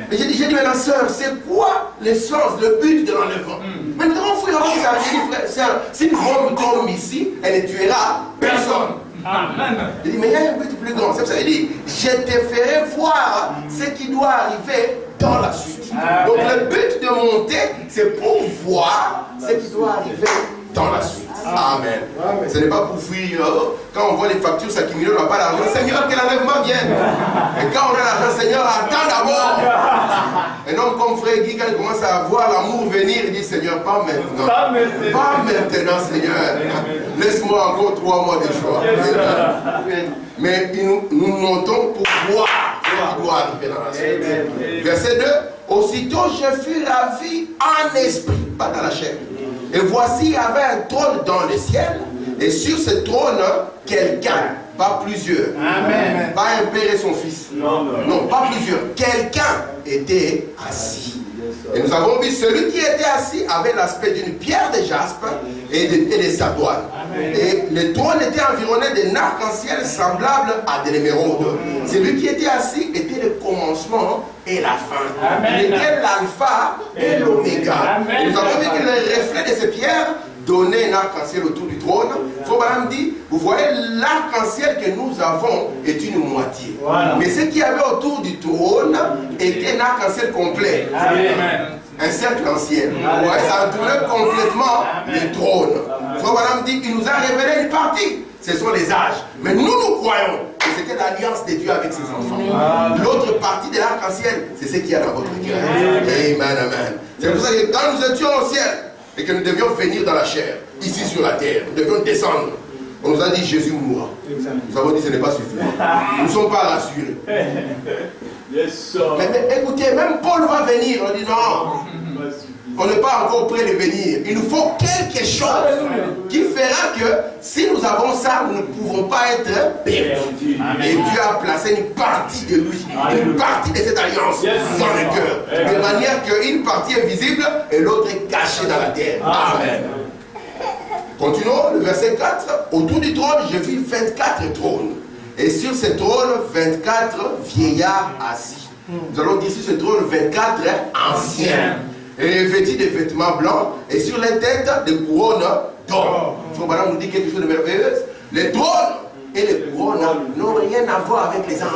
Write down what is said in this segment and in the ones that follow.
Mais j'ai dit maintenant, sœur, c'est quoi l'essence, le but de l'enlèvement? Maintenant, frère, frère, si une bombe tombe ici, elle ne tuera personne. Il dit, mais il y a un but plus grand. C'est pour ça qu'il dit, je te ferai voir ce qui doit arriver dans la suite. Donc le but de monter, c'est pour voir ce qui doit arriver dans la suite. Amen. Ce n'est pas pour fuir. Quand on voit les factures s'accumuler, on n'a pas d'argent. Seigneur, que l'enlèvement vienne. Et quand on a l'argent, Seigneur, attends d'abord. Un homme comme frère Guy, quand il commence à voir l'amour venir, il dit, Seigneur, pas maintenant. Pas maintenant, Seigneur. Laisse-moi encore 3 mois de choix. Mais nous montons pour voir ce qui doit arriver dans la suite. Verset 2. Aussitôt je fus ravi en esprit, pas dans la chair. Et voici, il y avait un trône dans le ciel, et sur ce trône, quelqu'un, pas plusieurs. Amen. Pas un père et son fils. Non, pas plusieurs. Quelqu'un était assis. Et nous avons vu celui qui était assis avait l'aspect d'une pierre de jaspe et de sardoine. Et le trône était environné d'un arc-en-ciel semblable à de l'émeraude. Celui qui était assis était le commencement et la fin. Il était l'alpha et l'oméga. Nous avons vu que le reflet de ces pierres donnait un arc-en-ciel autour du trône. Madame dit, vous voyez, l'arc-en-ciel que nous avons est une moitié. Voilà. Mais ce qu'il y avait autour du trône était un arc-en-ciel complet. Amen. Un cercle en ciel. Vous voyez, ça entourait complètement le trône. Madame dit, il nous a révélé une partie. Ce sont les âges. Mais nous croyons que c'était l'alliance de Dieu avec ses enfants. L'autre partie de l'arc-en-ciel, c'est ce qu'il y a dans votre cœur. Amen, amen. C'est pour ça que quand nous étions au ciel, et que nous devions venir dans la chair, ici sur la terre, nous devions descendre. On nous a dit Jésus mourra. Nous avons dit ce n'est pas suffisant. Nous ne sommes pas rassurés. Mais écoutez, même Paul va venir. On dit non. On n'est pas encore prêt de venir. Il nous faut quelque chose qui fera que si nous avons ça, nous ne pouvons pas être perdus. Et Dieu a placé une partie de lui, une partie de cette alliance dans le cœur. De manière qu'une partie est visible et l'autre est cachée dans la terre. Amen. Continuons, le verset 4. Autour du trône, je vis 24 trônes. Et sur ces trônes, 24 vieillards assis. Nous allons dire sur ce trône, 24 anciens. Et vêtus de vêtements blancs, et sur les têtes des couronnes d'or. Il faut maintenant nous dire quelque chose de merveilleux. Les trônes et les couronnes n'ont rien à voir avec les anges.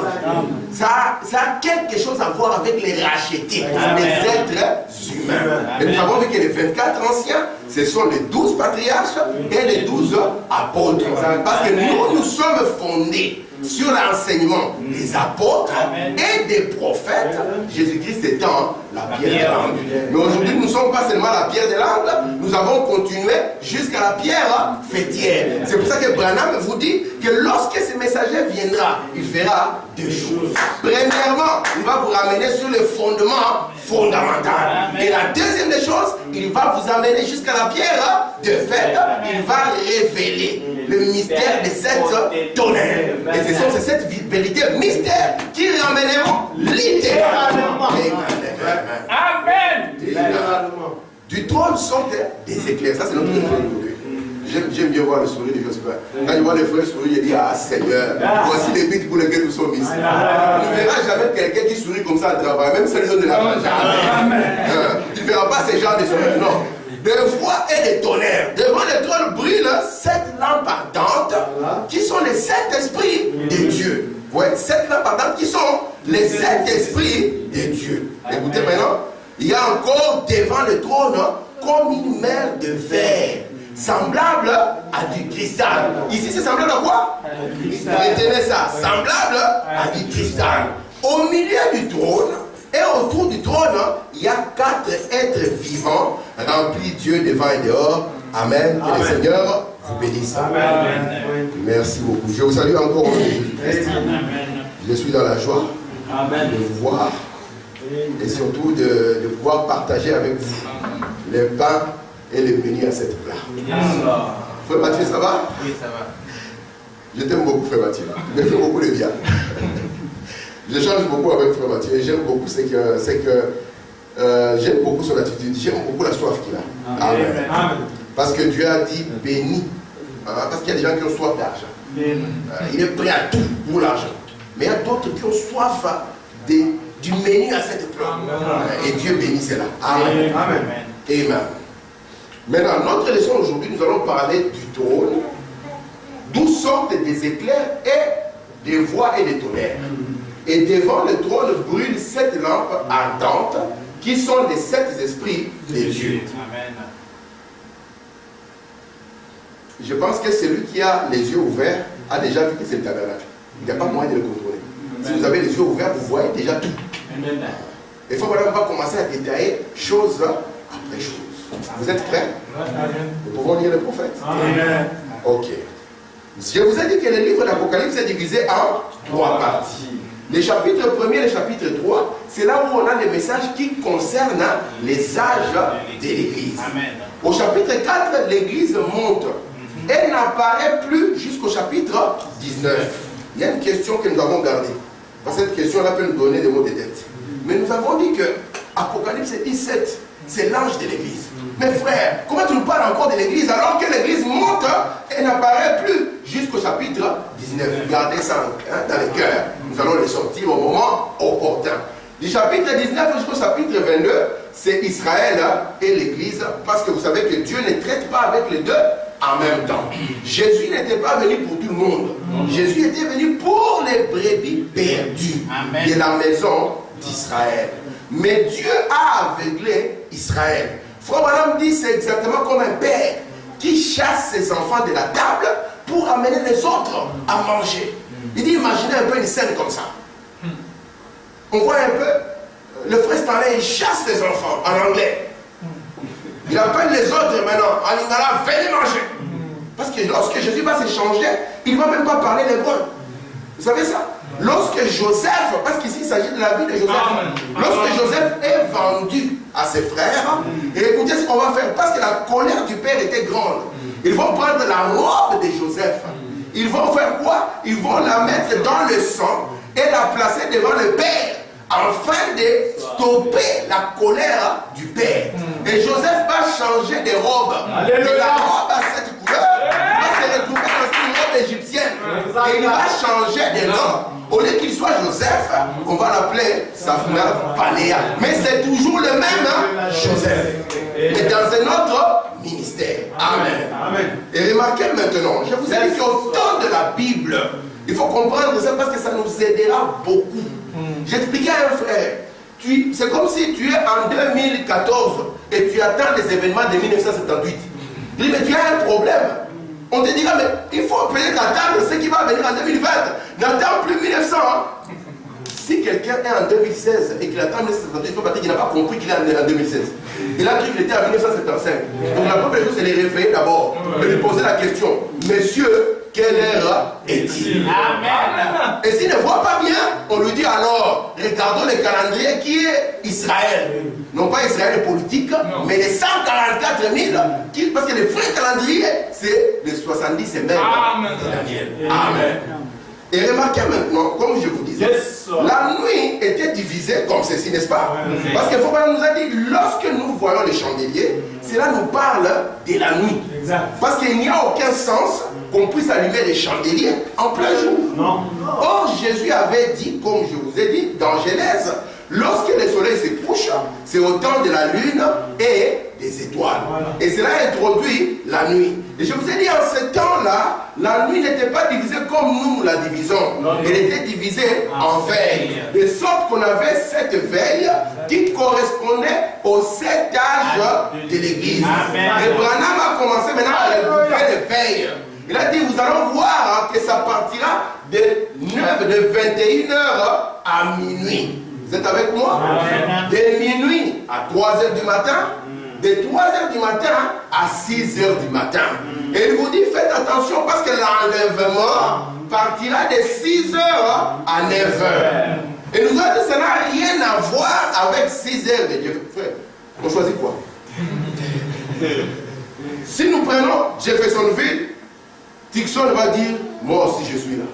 Ça a quelque chose à voir avec les rachetés, les êtres humains. Et nous avons vu que les 24 anciens, ce sont les 12 patriarches et les 12 apôtres. Parce que nous sommes fondés sur l'enseignement des apôtres et des prophètes, Jésus-Christ étant la pierre de l'angle. Mais aujourd'hui, nous ne sommes pas seulement la pierre de l'angle, nous avons continué jusqu'à la pierre fêtière. C'est pour ça que Branham vous dit que lorsque ce messager viendra, il fera deux choses. Premièrement, il va vous ramener sur le fondement fondamental. Et la deuxième des choses, il va vous amener jusqu'à la pierre de fête. Il va révéler le mystère de cette tonnerre. Et ce sont cette vérité mystère qui ramèneront littéralement. Amen. Du trône sortent des éclairs. Ça, c'est notre trône. J'aime bien voir le sourire de Jospin. Quand je vois les frères sourire, je dis, ah Seigneur, voici les buts pour lesquels nous sommes ici. On ne verra jamais quelqu'un qui sourit comme ça au travail, même si les autres ne l'avent jamais. Tu ne verras pas ces gens de sourire, non. De voix et de tonnerre. Devant le trône brûle 7 lampes ardentes qui sont les 7 esprits de Dieu. Ouais, 7 lampes ardentes qui sont les 7 esprits de Dieu. Écoutez maintenant, il y a encore devant le trône comme une mer de verre, semblable à du cristal. Ici, c'est semblable à quoi? Retenez ça, semblable à du cristal. Au milieu du trône, et autour du trône, il y a 4 êtres vivants, remplis Dieu devant et dehors. Amen. Que le Seigneur vous bénisse. Amen. Merci beaucoup. Je vous salue encore au nom de Jésus-Christ. Je suis dans la joie de vous voir et surtout de pouvoir partager avec vous les pains et les bénis à cette plat. Frère Mathieu, ça va? Oui, ça va. Je t'aime beaucoup, Frère Mathieu. Il me fait beaucoup de bien. J'échange beaucoup avec Frère Mathieu et j'aime beaucoup j'aime beaucoup son attitude, j'aime beaucoup la soif qu'il a. Amen. Amen. Parce que Dieu a dit béni. Parce qu'il y a des gens qui ont soif d'argent. Il est prêt à tout pour l'argent. Mais il y a d'autres qui ont soif de du menu à cette plat. Et Dieu bénit cela. Amen. Amen. Amen. Maintenant, notre leçon aujourd'hui, nous allons parler du trône, d'où sortent des éclairs et des voix et des tonnerres. Et devant le trône brûlent 7 lampes ardentes, qui sont les 7 esprits de Dieu. Amen. Je pense que celui qui a les yeux ouverts a déjà vu que c'est le tabernacle. Il n'y a pas moyen de le contrôler. Si vous avez les yeux ouverts, vous voyez déjà tout. Il faut voilà, on va commencer à détailler chose après chose. Vous êtes prêts? Nous pouvons lire le prophète. Amen. Ok. Je vous ai dit que le livre d'Apocalypse est divisé en 3 parties. Le chapitre 1er et le chapitre 3, c'est là où on a les messages qui concernent les âges de l'Église. Au chapitre 4, l'Église monte. Elle n'apparaît plus jusqu'au chapitre 19. Il y a une question que nous avons gardée. Parce que cette question-là peut nous donner des mots de tête. Mais nous avons dit que Apocalypse 17, c'est l'ange de l'Église. Mais frère, comment tu nous parles encore de l'Église alors que l'Église monte et n'apparaît plus jusqu'au chapitre 19. Gardez ça dans les cœurs. Nous allons les sortir au moment opportun. Du chapitre 19 jusqu'au chapitre 22, c'est Israël et l'Église. Parce que vous savez que Dieu ne traite pas avec les deux en même temps. Jésus n'était pas venu pour tout le monde. Jésus était venu pour les brebis perdues de la maison d'Israël. Mais Dieu a aveuglé Israël. Frère Branham dit c'est exactement comme un père qui chasse ses enfants de la table pour amener les autres à manger. Il dit imaginez un peu une scène comme ça. On voit un peu le frère Stanley, il chasse les enfants en anglais. Il appelle les autres maintenant en lingala, venez manger. Parce que lorsque Jésus va s'échanger, il ne va même pas parler l'hébreu. Vous savez ça? Lorsque Joseph, parce qu'ici il s'agit de la vie de Joseph, lorsque Joseph est vendu à ses frères, et écoutez ce qu'on va faire, parce que la colère du père était grande, ils vont prendre la robe de Joseph, ils vont faire quoi? Ils vont la mettre dans le sang et la placer devant le père, afin de stopper la colère du père. Et Joseph va changer de robe. Et la robe à cette couleur va se retrouver dans une robe égyptienne. Et il va changer de nom. Au lieu qu'il soit Joseph, on va l'appeler Safna Paléa. Mais c'est toujours le même Joseph. Mais dans un autre ministère. Amen. Amen. Et remarquez maintenant, je vous ai dit qu'au temps de la Bible, il faut comprendre ça parce que ça nous aidera beaucoup. J'expliquais à un frère, c'est comme si tu es en 2014 et tu attends les événements de 1978. Il dit, mais tu as un problème. On te dira, mais il faut peut-être attendre ce qui va venir en 2020. N'attends plus 1900. Si quelqu'un est en 2016 et qu'il attend 1978, il faut pas dire qu'il n'a pas compris qu'il est en 2016. Il a cru qu'il était en 1975. Donc la première chose, c'est les réveiller d'abord. Et lui poser la question, monsieur, quelle heure est-il? Amen. Et s'il ne voit pas bien, on lui dit alors, regardons le calendrier qui est Israël. Non pas Israël politique, mais les 144 000, parce que le vrai calendrier, c'est les 70 semaines de Daniel. Amen. Et remarquez maintenant, comme je vous disais, la nuit était divisée comme ceci, n'est-ce pas? Parce que Foucault nous a dit, lorsque nous voyons les chandeliers, cela nous parle de la nuit. Parce qu'il n'y a aucun sens qu'on puisse allumer des chandeliers en plein jour. Non. Or, Jésus avait dit, comme je vous ai dit, dans Genèse, lorsque le soleil se couche, c'est au temps de la lune et des étoiles. Et cela introduit la nuit. Et je vous ai dit, en ce temps-là, la nuit n'était pas divisée comme nous la divisons. Elle était divisée en veilles. De sorte qu'on avait 7 veilles qui correspondaient aux 7 âges de l'Église. Et Branham a commencé maintenant à regrouper les veilles. Il a dit, vous allons voir que ça partira de 21h à minuit. Vous êtes avec moi? De minuit à 3h du matin, de 3h du matin à 6h du matin. Et il vous dit, faites attention parce que l'enlèvement partira de 6h à 9h. Et nous avons dit, ça n'a rien à voir avec 6h de Dieu. Frère, on choisit quoi? Si nous prenons Jeffersonville, Tucson va dire, moi aussi je suis là.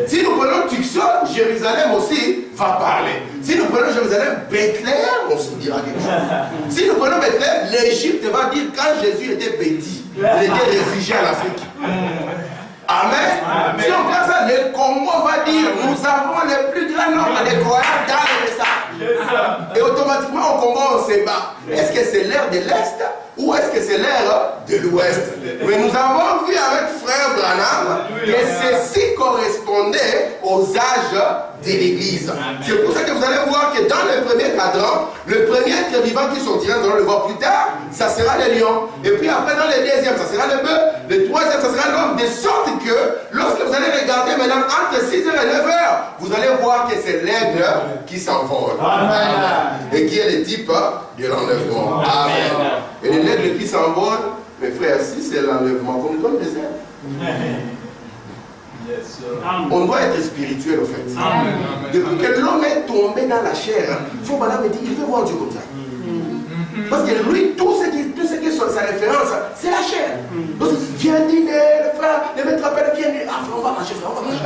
Si nous prenons Tucson, Jérusalem aussi va parler. Si nous prenons Jérusalem, Bethléem aussi dira quelque chose. Si nous prenons Bethléem, l'Égypte va dire quand Jésus était petit, il était réfugié en Afrique. Amen. Si on prend ça, le Congo va dire, nous avons le plus grand nombre de croyants dans le message. Et automatiquement au Congo on se bat. Est-ce que c'est l'ère de l'Est ou est-ce que c'est l'ère de l'Ouest? Mais nous avons vu avec frère Branham que ceci correspondait aux âges de l'Église. C'est pour ça que vous allez voir que dans le premier cadran, le premier être vivant qui sortira, nous allons le voir plus tard, ça sera le lion. Et puis après dans le deuxième, ça sera le bœuf. Le troisième, ça sera l'homme. De sorte que lorsque vous allez regarder maintenant entre 6h et 9h, vous allez voir que c'est l'aigle qui s'envole. Et qui est le type de l'enlèvement. Amen. Et l'aigle qui s'envole, mes frères, si c'est l'enlèvement, comme dans le désert. On doit être spirituel au fait. Amen. Depuis que l'homme est tombé dans la chair, il faut madame me dire, il veut voir Dieu comme ça. Parce que lui, tout ce qui est sa référence, c'est la chair. Donc, viens dîner, le frère, le maître appelle, viens dîner. Ah, frère, on va manger, frère, on va manger.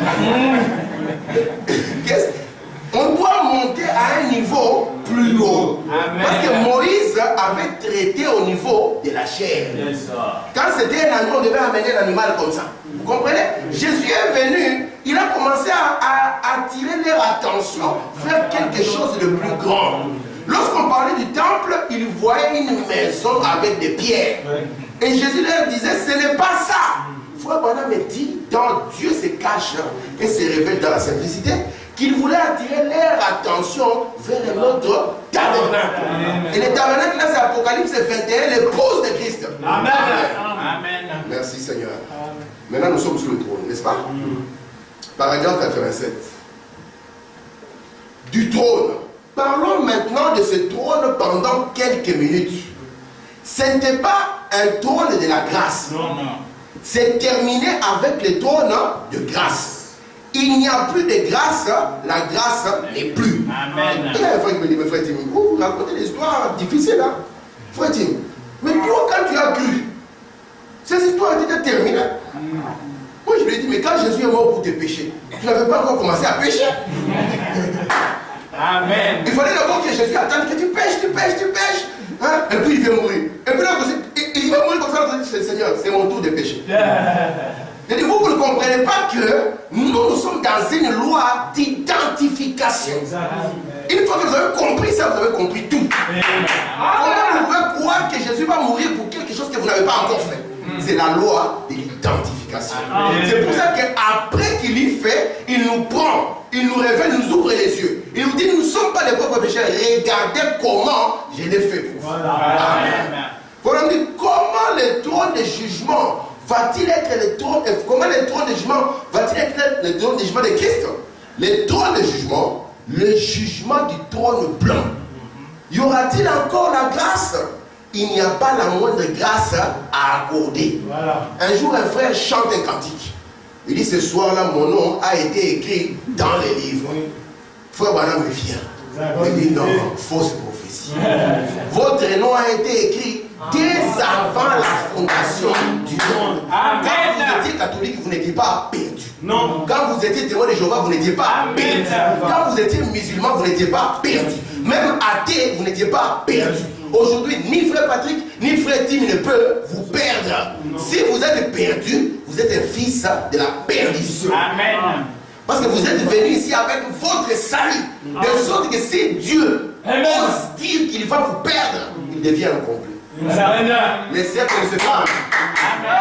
On doit monter à un niveau plus haut. Amen. Parce que Moïse avait traité au niveau de la chair. Quand c'était un animal, on devait amener l'animal comme ça. Vous comprenez? Jésus est venu, il a commencé à attirer leur attention vers quelque chose de plus grand. Lorsqu'on parlait du temple, ils voyaient une maison avec des pierres. Et Jésus leur disait, ce n'est pas ça. Frère Branham me dit, dans Dieu se cache et se révèle dans la simplicité, qu'il voulait attirer leur attention vers notre tabernacle. Et le tabernacle, là, c'est Apocalypse 21, l'épouse de Christ. Amen. Amen. Merci Seigneur. Amen. Maintenant, nous sommes sur le trône, n'est-ce pas? Paragraphe 87. Du trône. Parlons maintenant de ce trône pendant quelques minutes. Ce n'était pas un trône de la grâce. Non. C'est terminé avec le trône de grâce. Il n'y a plus de grâce, la grâce n'est plus. Amen. Il y a un frère qui me dit, mais frère Tim, vous racontez des histoires difficiles, hein? Frère Tim, mais toi, quand tu as cru, ces histoires étaient terminées. Moi, je lui ai dit, mais quand Jésus est mort pour tes péchés, tu n'avais pas encore commencé à pécher. Amen. Il fallait d'abord que Jésus attende que tu pêches. Hein? Et puis il vient mourir. Et puis là, il va mourir comme ça, il dit, Seigneur, c'est mon tour de pécher. Je dis, vous ne comprenez pas que nous sommes dans une loi d'identification. Une fois que vous avez compris ça, vous avez compris tout. Comment vous pouvez croire que Jésus va mourir pour quelque chose que vous n'avez pas encore fait? C'est la loi de l'identification. C'est pour ça qu'après qu'il y fait, il nous prend, il nous révèle, il nous ouvre les yeux. Il nous dit, nous ne sommes pas les pauvres pécheurs. Regardez comment je l'ai fait pour vous. Amen. Voilà, on dit, comment le trône de jugement va-t-il être le trône, comment le trône de jugement va-t-il être le trône de jugement de Christ? Le trône de jugement, le jugement du trône blanc. Y aura-t-il encore la grâce? Il n'y a pas la moindre grâce à accorder. Voilà. Un jour, un frère chante un cantique. Il dit, ce soir-là, mon nom a été écrit dans les livres. Frère Branham me vient. Il dit, non, fausse prophétie. Votre nom a été écrit dès avant la fondation du monde. Quand vous étiez catholique, vous n'étiez pas perdu. Non. Quand vous étiez témoin de Jéhovah, vous n'étiez pas perdu. Quand vous étiez musulman, vous n'étiez pas perdu. Même athée, vous n'étiez pas perdu. Aujourd'hui, ni frère Patrick, ni frère Tim ne peut vous perdre. Si vous êtes perdu, vous êtes un fils de la perdition. Amen. Parce que vous êtes venu ici avec votre salut. De sorte que si Dieu ose dire qu'il va vous perdre, il devient incomplet. Les cercles ne se ferment.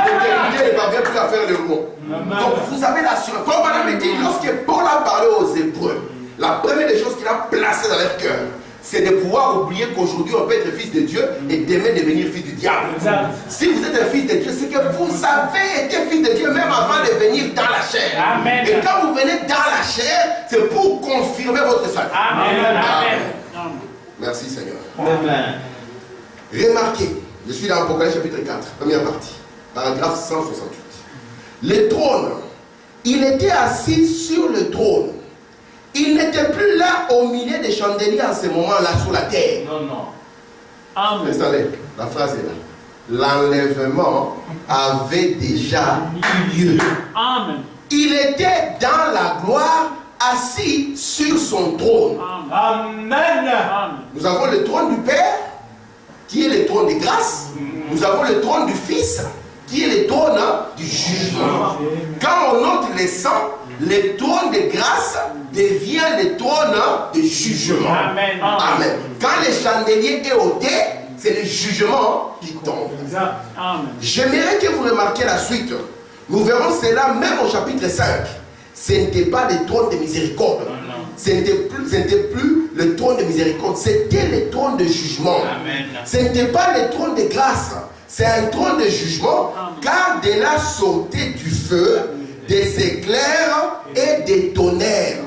L'éternité ne parvient plus à faire le mot. Donc vous avez l'assurance. Comme Madame dit, lorsque Paul a parlé aux Hébreux, la première des choses qu'il a placées dans leur cœur, c'est de pouvoir oublier qu'aujourd'hui on peut être fils de Dieu et demain devenir fils du diable. Exact. Si vous êtes un fils de Dieu, c'est que vous avez été fils de Dieu même avant de venir dans la chair. Amen. Et quand vous venez dans la chair, c'est pour confirmer votre salut. Amen. Amen. Amen. Merci Seigneur. Amen. Remarquez, je suis dans Apocalypse chapitre 4, première partie, paragraphe 168. Le trône, il était assis sur le trône. Il n'était plus là au milieu des chandeliers en ce moment-là sur la terre. Non. Amen. Installez, la phrase est là. L'enlèvement avait déjà eu lieu. Amen. Il était dans la gloire, assis sur son trône. Amen. Nous avons le trône du Père, qui est le trône de grâce. Nous avons le trône du Fils, qui est le trône du jugement. Quand on ôte les sangs, le trône de grâce devient le trône de jugement. Amen. Amen. Quand le chandelier est ôté, c'est le jugement qui tombe. J'aimerais que vous remarquiez la suite. Nous verrons cela même au chapitre 5. Ce n'était pas le trône de miséricorde. Ce n'était plus le trône de miséricorde. C'était le trône de jugement. Amen. Ce n'était pas le trône de grâce. C'est un trône de jugement. Car de là sortait du feu, des éclairs et des tonnerres.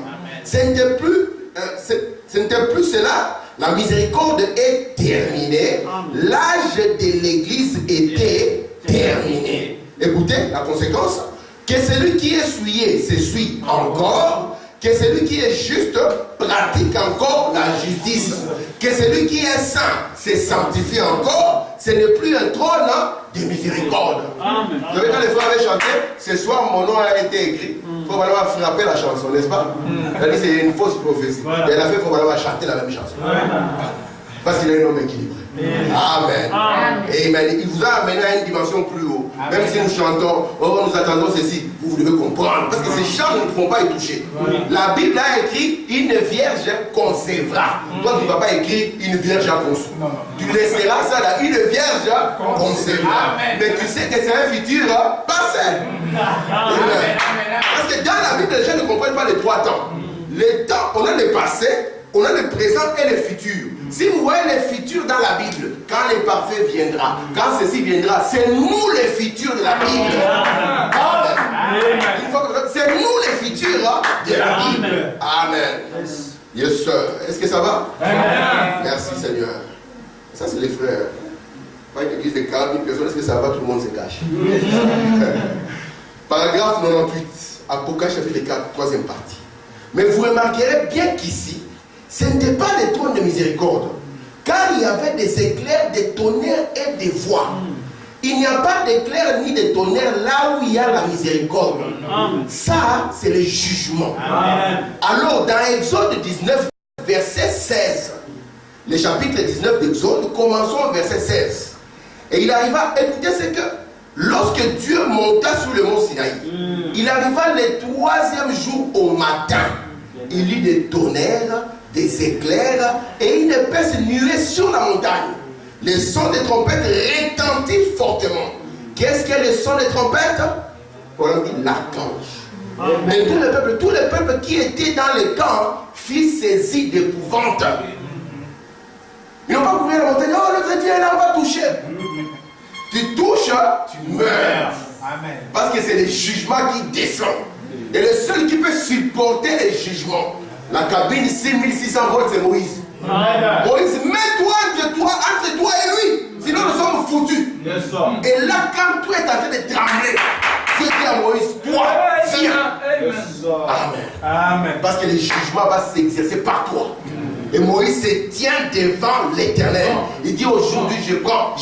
Ce n'était plus cela. La miséricorde est terminée. L'âge de l'église était terminé. Écoutez la conséquence. Que celui qui est souillé s'essuie encore. Que celui qui est juste pratique encore la justice. Que celui qui est saint se sanctifie encore. Ce n'est plus un trône de miséricorde. Vous savez, quand les frères avaient chanté, ce soir mon nom a été écrit. Il faut vraiment frapper la chanson, n'est-ce pas? Elle dit c'est une fausse prophétie. Et elle a fait qu'il faut vraiment chanter la même chanson. Parce qu'il a un homme équilibré. Amen. Amen. Il vous a amené à une dimension plus haut. Même si nous chantons, oh, nous attendons ceci, vous devez comprendre. Parce que ces chants, nous ne pouvons pas y toucher. La Bible a écrit une vierge concevra. Toi, tu ne vas pas écrire une vierge a conçu. Tu laisseras ça là, une vierge concevra. Mais tu sais que c'est un futur passé. Parce que dans la Bible, les gens ne comprennent pas les trois temps. Les temps, on a le passé, on a le présent et le futur. Si vous voyez le futur dans la Bible, quand le parfait viendra, quand ceci viendra, c'est nous les futurs de la Bible. C'est nous les futurs de la Bible. Amen. Yes, sir. Est-ce que ça va? Merci, Seigneur. Ça, c'est les frères. Pas une église de 40 000 personnes. Est-ce que ça va? Tout le monde se cache. Paragraphe 98. Apocalypse chapitre 4, troisième partie. Mais vous remarquerez bien qu'ici, ce n'était pas le trône de miséricorde, car il y avait des éclairs, des tonnerres et des voix. Il n'y a pas d'éclairs ni de tonnerres là où il y a la miséricorde. Ça, c'est le jugement. Alors, dans Exode 19, verset 16, le chapitre 19 d'Exode, commençons au verset 16. Et il arriva, écoutez, c'est que lorsque Dieu monta sur le mont Sinaï, il arriva le troisième jour au matin. Il eut des tonnerres, des éclairs et une épaisse nuée sur la montagne. Le son des trompettes retentit fortement. Qu'est-ce que le son des trompettes? On dit l'archange. Et tout le peuple qui était dans le camp fut saisi d'épouvante. Ils n'ont pas couru à la montagne. Oh, notre Dieu est là, on va toucher. Tu touches, tu meurs. Parce que c'est le jugement qui descend. Et le seul qui peut supporter les jugements, la cabine 6600 volts, c'est Moïse. Moïse, mets-toi entre toi et lui. Sinon nous sommes foutus. Et là, quand tout est en train de trembler, Dieu dit à Moïse, toi, viens. Amen. Parce que le jugement va s'exercer par toi. Et Moïse se tient devant l'Éternel. Il dit aujourd'hui, je prends.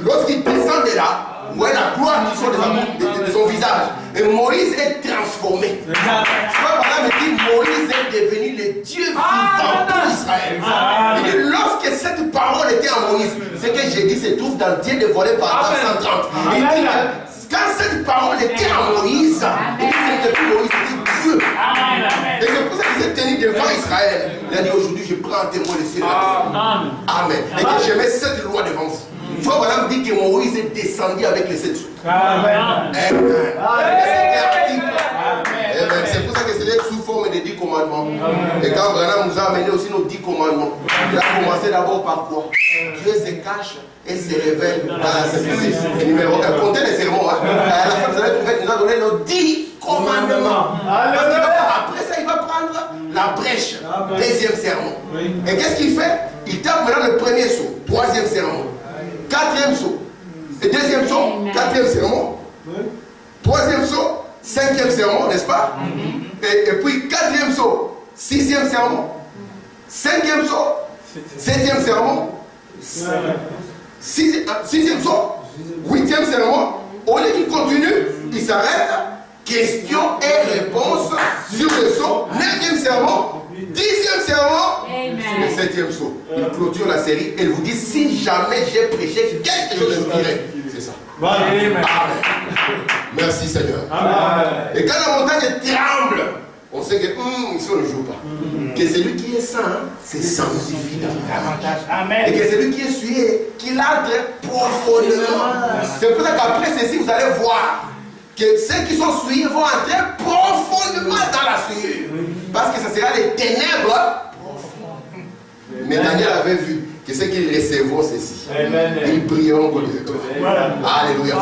Lorsqu'il descend de là, vous voyez la gloire qui sort de son visage. Et Moïse est transformé. Madame dit, Moïse est devenu le Dieu vivant pour Israël. Il dit, lorsque cette parole était à Moïse, ce que j'ai dit se trouve dans Dieu dévoilé par 130. Il dit, quand cette parole était à Moïse, il dit, c'était plus Moïse, c'était Dieu. Et c'est pour ça qu'il s'est tenu devant Israël. Il a dit, aujourd'hui, je prends un témoin de ciel. Amen. Et que je mets cette loi devant vous. Frère Branham dit que Moïse est descendu avec les 7 jours. Amen. C'est pour ça que c'est sous forme de 10 commandements. Et quand Branham nous a amené aussi nos 10 commandements, il a commencé d'abord par quoi? Dieu se cache et se révèle dans la simplicité. Numéro 1, comptez les sermons. À la fin, vous allez trouver qu'il nous a donné nos 10 commandements. Après ça, il va prendre la brèche. Deuxième sermon. Et qu'est-ce qu'il fait? Il tape maintenant le premier saut. Troisième sermon. Quatrième saut. Et deuxième saut, quatrième sermon. Troisième saut, cinquième sermon, n'est-ce pas? Et puis quatrième saut, sixième sermon. Cinquième saut, septième sermon. Sixième saut, huitième sermon. Au lieu qu'il continue, il s'arrête. Question et réponse sur le saut. Neuvième sermon. 10e sermon, le 7e saut. Il clôture la série et il vous dit si jamais j'ai prêché quelque chose d'inspiré, c'est ça. Amen. Merci Seigneur. Amen. Et quand la montagne tremble, on sait que ici on ne joue pas. Que celui qui est saint, c'est sanctifié davantage. Amen. Et que celui qui est souillé, qu'il entre profondément. C'est pour ça qu'après ceci, vous allez voir que ceux qui sont souillés vont entrer profondément dans la souillure. Parce que ce sera les ténèbres profondes. Mais Daniel avait vu que ceux qui recevront ceci, ils brilleront comme les étoiles. Alléluia.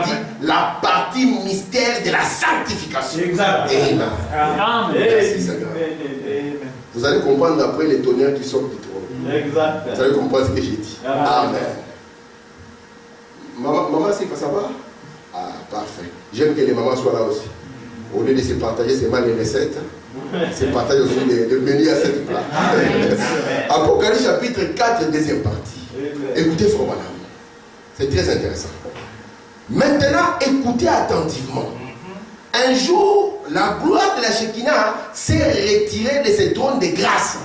Il dit la partie mystère de la sanctification. Exact. Amen. Merci Seigneur. Vous allez comprendre après les tonnerres qui sortent du trône. Exact. Vous allez comprendre ce que j'ai dit. Amen. Maman, c'est pas ça va? Ah, parfait. J'aime que les mamans soient là aussi. Au lieu de se partager seulement les recettes, se partager aussi le menu à cette plat. Apocalypse chapitre 4, deuxième partie. Écoutez, frère madame. C'est très intéressant. Maintenant, écoutez attentivement. Un jour, la gloire de la Shekinah s'est retirée de ce trône de grâce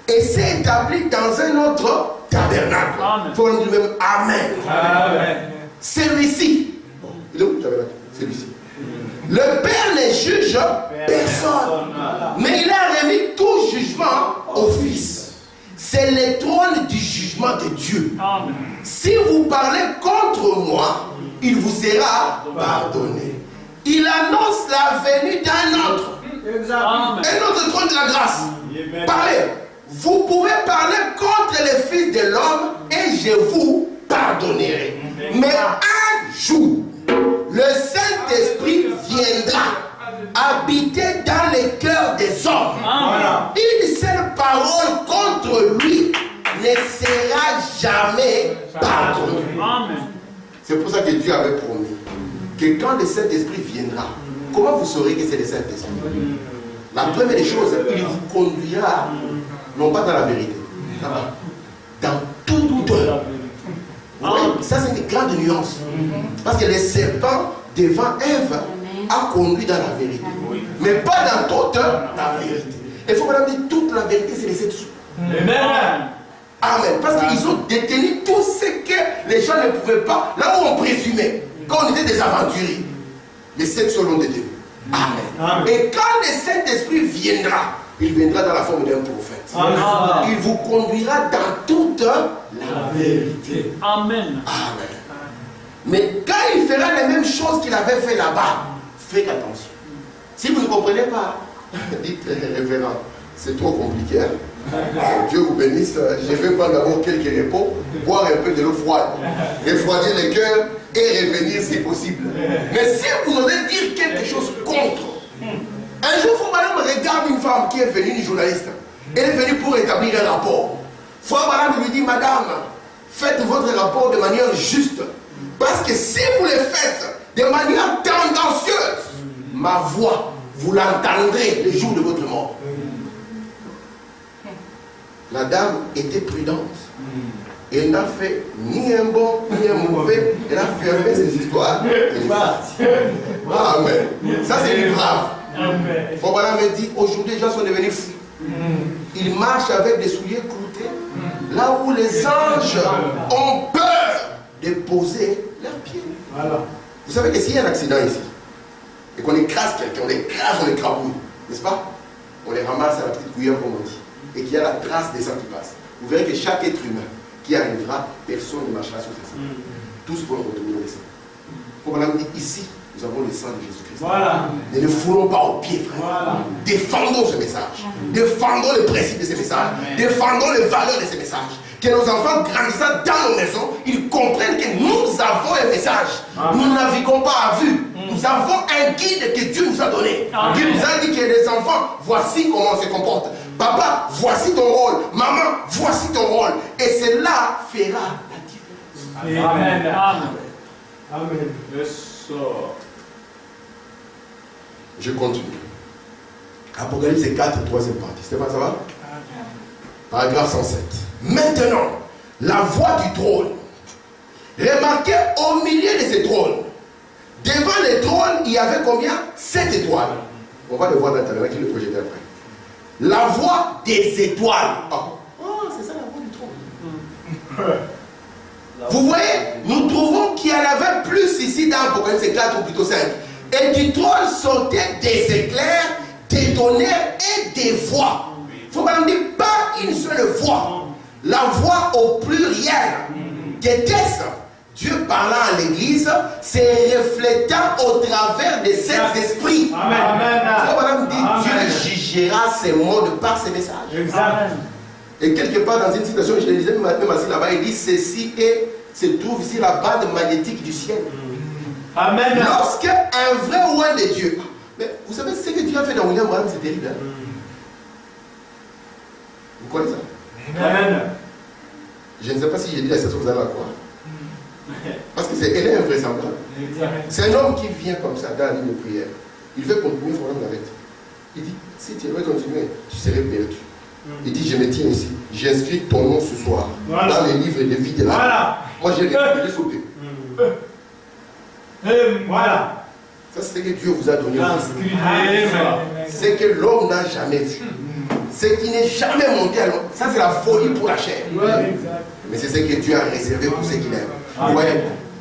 et s'est établie dans un autre tabernacle. Il faut dire même Amen. Amen. Celui-ci. Il est où le tabernacle? Celui-ci. Le Père ne juge personne, mais il a remis tout jugement au Fils. C'est le trône du jugement de Dieu. Amen. Si vous parlez contre moi, il vous sera pardonné. Il annonce la venue d'un autre. Un autre trône de la grâce. Parlez. Vous pouvez parler contre les fils de l'homme et je vous pardonnerai. Mais un jour, le Saint-Esprit viendra habiter dans les cœurs des hommes. Une seule parole contre lui ne sera jamais pardonnée. C'est pour ça que Dieu avait promis que quand le Saint-Esprit viendra, comment vous saurez que c'est le Saint-Esprit? La première des choses, il vous conduira, non pas dans la vérité, dans toute douteur. Vous voyez, ça c'est une grande nuance. Parce que le serpent devant Ève a conduit dans la vérité. Mais pas dans toute la vérité. Il faut vraiment dire toute la vérité, c'est les 7 jours. Amen. Parce qu'ils ont détenu tout ce que les gens ne pouvaient pas, là où on présumait, quand on était des aventuriers. Les 7 selon de Dieu. Amen. Et quand le Saint-Esprit viendra, il viendra dans la forme d'un prophète. Amen. Il vous conduira dans toute la vérité. Amen. Amen. Mais quand il fera les mêmes choses qu'il avait fait là-bas, faites attention. Si vous ne comprenez pas, dites révérend, c'est trop compliqué. Dieu vous bénisse. Je vais prendre d'abord quelques repos, boire un peu de l'eau froide, refroidir le cœur et revenir si possible. Mais si vous osez dire quelque chose contre, un jour, Frère Madame regarde une femme qui est venue, une journaliste. Elle est venue pour établir un rapport. Frère Madame lui dit, Madame, faites votre rapport de manière juste. Parce que si vous le faites de manière tendancieuse, ma voix, vous l'entendrez le jour de votre mort. La dame était prudente. Elle n'a fait ni un bon ni un mauvais. Elle a fermé ses histoires. Amen. Ça c'est du brave. Frère Madame me dit, aujourd'hui les gens sont devenus fous. Ils marchent avec des souliers cloutés. Là où les anges ont peur de poser leurs pieds. Vous savez que s'il y a un accident ici, et qu'on écrase quelqu'un, on l'écrabouille, n'est-ce pas? On les ramasse à la petite cuillère comme on dit. Et qu'il y a la trace des sangs qui passent. Vous verrez que chaque être humain qui arrivera, personne ne marchera sur ses sangs. Tous vont retrouver les sangs. Pour Madame dit, ici, nous avons le sang de Jésus-Christ. Ne le foulons pas au pied, frère. Défendons ce message. Défendons le principe de ce message. Défendons les valeurs de ce message. Que nos enfants grandissant dans nos maisons, ils comprennent que nous avons un message. Nous ne naviguons pas à vue. Nous avons un guide que Dieu nous a donné. Qui nous a dit que les enfants, voici comment on se comporte. Papa, voici ton rôle. Maman, voici ton rôle. Et cela fera la différence. Amen. Amen. Je continue. Apocalypse 4, troisième partie. Stéphane, ça va? Paragraphe 107. Maintenant, la voix du trône. Remarquez au milieu de ce trône. Devant le trône, il y avait combien? 7 étoiles. On va le voir dans le tabernacle, qui le projetait après. La voix des étoiles. Oh, c'est ça la voix du trône. Vous voyez, nous trouvons qu'il y en avait même c'est 4 ou plutôt 5. Et du trône sortaient des éclairs, des tonnerres et des voix. Il faut pas dire pas une seule voix. La voix au pluriel. Qu'était-ce? Dieu parlant à l'église, c'est reflétant au travers des sept esprits. Amen. Madame dit, Dieu jugera ses mondes par ses messages. Exact. Et quelque part dans une citation, je le disais même assis là-bas, il dit ceci se trouve ici la bande magnétique du ciel. Amen. Lorsque un vrai roi de Dieu, mais vous savez ce que Dieu a fait dans William Branham, c'est terrible. Hein? Vous connaissez ça? Amen. Je ne sais pas si j'ai dit la citation, vous allez la croire. Parce que elle est invraisemblable. C'est un homme qui vient comme ça dans la ligne de prière. Il veut continuer son avec. Il dit, si tu veux continuer, tu serais perdu. Il dit, je me tiens ici. J'inscris ton nom ce soir dans les livres de vie de la vie. Moi, j'ai sauté. Voilà. Ça, c'est ce que Dieu vous a donné. C'est que l'homme n'a jamais vu. C'est qui n'est jamais monté à l'homme. Ça, c'est la folie pour la chair. Mais c'est ce que Dieu a réservé pour ceux qu'il aime. Vous voyez?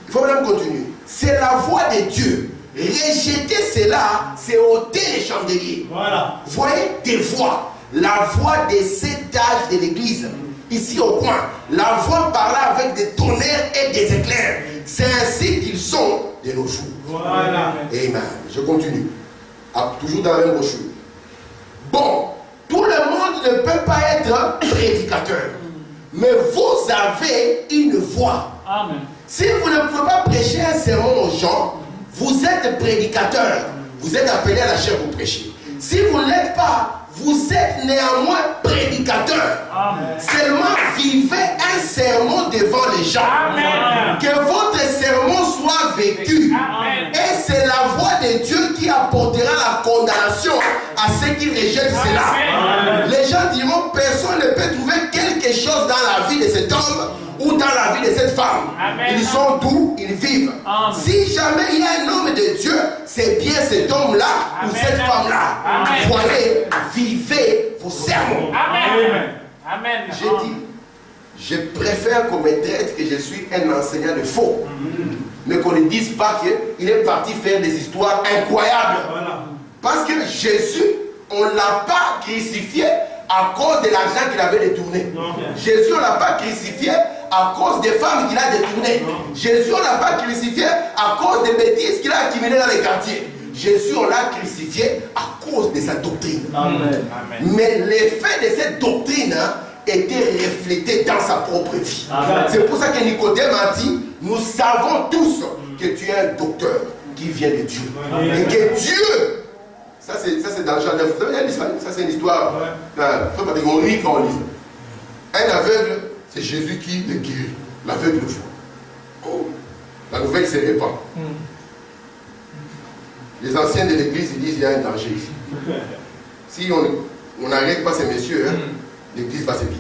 Il faut même continuer. C'est la voix de Dieu. Rejeter cela, c'est ôter les chandeliers. Voilà. Vous voyez des voix. La voix des 7 âges de l'église. Ici au coin. La voix parla avec des tonnerres et des éclairs. C'est ainsi qu'ils sont de nos jours. Voilà. Amen. Je continue. Toujours dans la même brochure. Bon, tout le monde ne peut pas être prédicateur. Mais vous avez une voix. Amen. Si vous ne pouvez pas prêcher un sermon aux gens, vous êtes prédicateur. Vous êtes appelé à la chair pour prêcher. Si vous ne l'êtes pas, vous êtes néanmoins prédicateur. Amen. Seulement vivez un sermon devant les gens. Amen. Que votre sermon soit vécu. Amen. Et c'est la voix de Dieu qui apportera la condamnation à ceux qui rejettent cela. Amen. Les gens diront, personne ne peut trouver quelque chose dans la vie de cet homme ou dans la vie de cette femme. Amen. Ils sont d'où ils vivent. Amen. Si jamais il y a un homme de Dieu, c'est bien cet homme-là ou Amen. cette femme-là. Amen. Voyez, vivez vos sermons. Amen. Amen. J'ai dit, je préfère qu'on me traite que je suis un enseignant de faux. Mais qu'on ne dise pas qu'il est parti faire des histoires incroyables. Voilà. Parce que Jésus, on ne l'a pas crucifié à cause de l'argent qu'il avait détourné. Jésus, on ne l'a pas crucifié à cause des femmes qu'il a détournées. Jésus, on ne l'a pas crucifié à cause des bêtises qu'il a accumulées dans les quartiers. Jésus, on l'a crucifié à cause de sa doctrine. Amen. Mais l'effet de cette doctrine était reflété dans sa propre vie. C'est pour ça que Nicodème a dit, nous savons tous que tu es un docteur qui vient de Dieu. Et que Dieu, ça c'est dans Jean 9, vous savez, ça c'est une histoire, on rit quand on lit ça. Un aveugle, c'est Jésus qui le guérit. L'aveugle voit. Oh, la nouvelle se répand. Les anciens de l'église, ils disent il y a un danger ici. Si on n'arrête pas ces messieurs, l'église va se vider.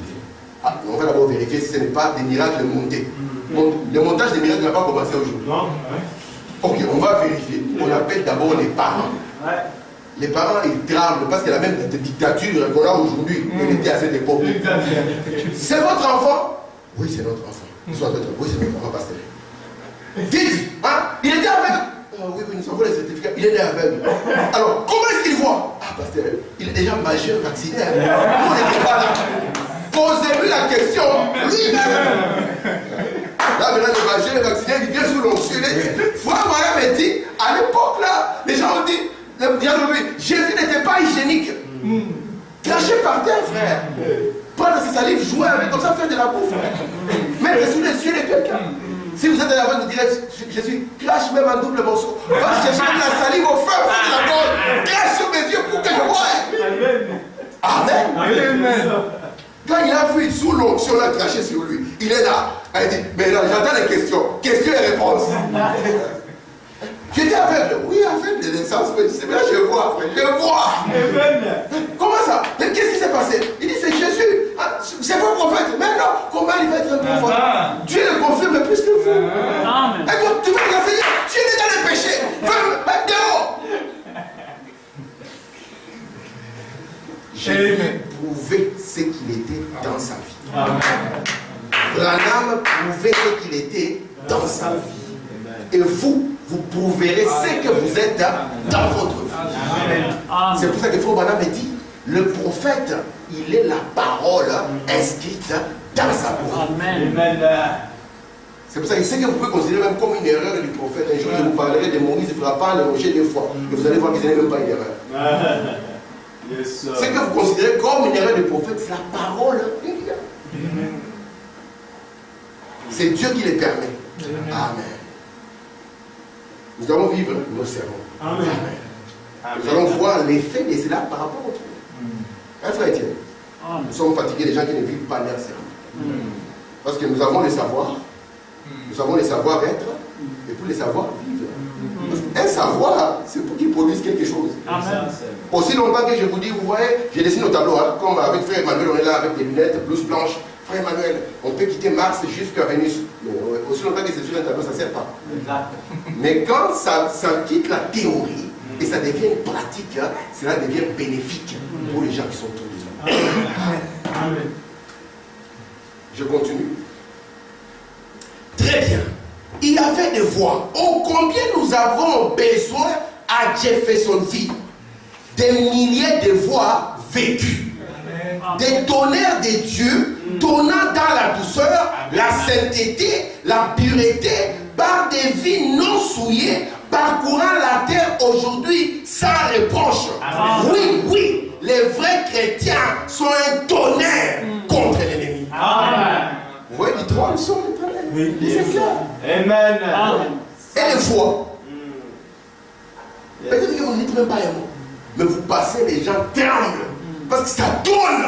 On va d'abord vérifier si ce n'est pas des miracles montés. Le montage des miracles n'a pas commencé aujourd'hui. Ok, on va vérifier. On appelle d'abord les parents. Les parents, ils tremblent parce que la même dictature qu'on a aujourd'hui, elle était à cette époque. C'est votre enfant? Oui, c'est notre enfant. Oui, c'est notre enfant, pasteur. Vite, hein? Il était aveugle. Oui, nous avons les certificats. Il est né aveugle. Alors, comment est-ce qu'il voit? Ah, pasteur, il est déjà majeur, vacciné. On n'était pas là. Posez-lui la question lui-même. Là, maintenant, le majeur vacciné, il vient sous l'onction. Frère Mariam me dit, à l'époque là, les gens ont dit, Jésus n'était pas hygiénique. Craché par terre, frère. Prendre ses salives, jouer avec, comme ça, faire de la bouffe. Mettre sous les yeux de quelqu'un. Si vous êtes à la vente, vous direz, Jésus, crache même un double morceau. Va chercher la salive au feu de la gorge. Crache sur mes yeux pour que je voie. Amen. Amen. Quand il a vu sous l'onction, on a craché sur lui. Il est là. Elle dit, mais là, j'entends les questions. Questions et réponses. Tu étais aveugle? Oui, aveugle de naissance. C'est bien, je vois, frère. Je vois. Comment ça? Mais qu'est-ce qui s'est passé? Il dit, c'est Jésus. C'est vos prophètes. Mais non, comment il va être un prophète? Dieu le confirme plus que vous. Amen. Et toi, tu vas lui enseigner. Tu es dans le péché. Va dehors. J'ai prouvé ce qu'il était dans sa vie. Branham prouvait ce qu'il était dans sa vie. Et vous, vous prouverez ce que vous êtes dans votre vie. C'est pour ça que Frère Branham dit, le prophète, il est la parole inscrite dans sa bouche. Amen. C'est pour ça que ce que vous pouvez considérer même comme une erreur du prophète. Un jour, je vous parlerai de Moïse, il ne fera pas le rocher deux fois. Et vous allez voir que ce n'est même pas une erreur. Ce que vous considérez comme une erreur du prophète, c'est la parole de Dieu. C'est Dieu qui les permet. Amen. Nous allons vivre nos sermons. Amen. Nous allons voir l'effet de cela par rapport au trou. Hein, frère Étienne? Nous sommes fatigués des gens qui ne vivent pas leur sermon. Parce que nous avons le savoir, nous avons le savoir-être, et pour le savoir-vivre. Un savoir, c'est pour qu'il produise quelque chose. Amen. Aussi longtemps que je vous dis, vous voyez, je dessine au tableau, hein, comme avec frère Emmanuel, on est là avec des lunettes, blouse blanche. Frère Emmanuel, on peut quitter Mars jusqu'à Vénus. Mais aussi longtemps que c'est sur un tableau, ça ne sert pas. Mais quand ça quitte la théorie et ça devient une pratique, hein, cela devient bénéfique pour les gens qui sont autour de nous. Amen. Je continue. Très bien. Il y avait des voix. Oh, combien nous avons besoin à Jeffersonville des milliers de voix vécues. Des tonnerres de Dieu donnant dans la douceur, la sainteté, la pureté, par des vies non souillées, parcourant la terre aujourd'hui sans reproche. Oui, oui, les vrais chrétiens sont un tonnerre contre l'ennemi. Vous voyez les trois leçons de problème. Oui. C'est clair. Amen. Et les fois, peut-être que vous ne dites même pas un mot, mais vous passez, les gens tremblent parce que ça donne.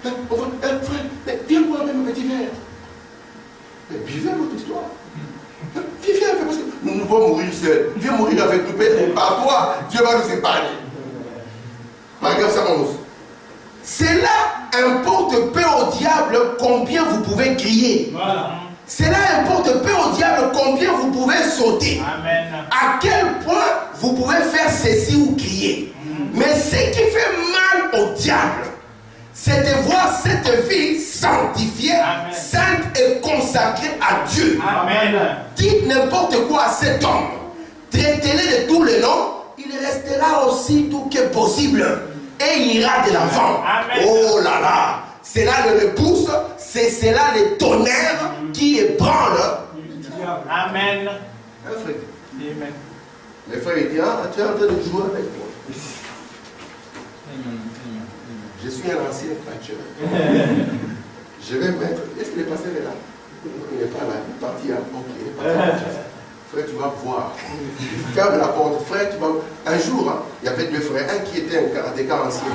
Frère, viens boire même un petit verre. Mais buvez votre histoire. Viens, parce que nous ne pouvons mourir seuls. Viens mourir avec nous, peut-être par toi, Dieu va nous épargner. Paragraphe 111. Cela importe peu au diable combien vous pouvez crier. Voilà. Cela importe peu au diable combien vous pouvez sauter. Amen. À quel point vous pouvez faire ceci ou crier. Mais ce qui fait mal au diable, c'est de voir cette vie sanctifiée, Amen. sainte et consacrée à Dieu. Amen. Dites n'importe quoi à cet homme. Traitez-le de tous les noms. Il restera aussi tout que possible. Et il ira de l'avant. Oh là là. C'est là le repousse. C'est là le tonnerre qui ébranle. Amen. Hein, frère? Amen. Le frère il dit, ah, tu es en train de jouer avec moi. Je suis un ancien prêcheur. Je vais mettre. Est-ce que le pasteur est là? Il n'est pas là. Il est parti. Hein? Ok, il est parti. Frère, tu vas voir. Ferme la porte. Frère, tu vas. Un jour, hein, il y avait deux frères. Un qui était un karatéka ancien.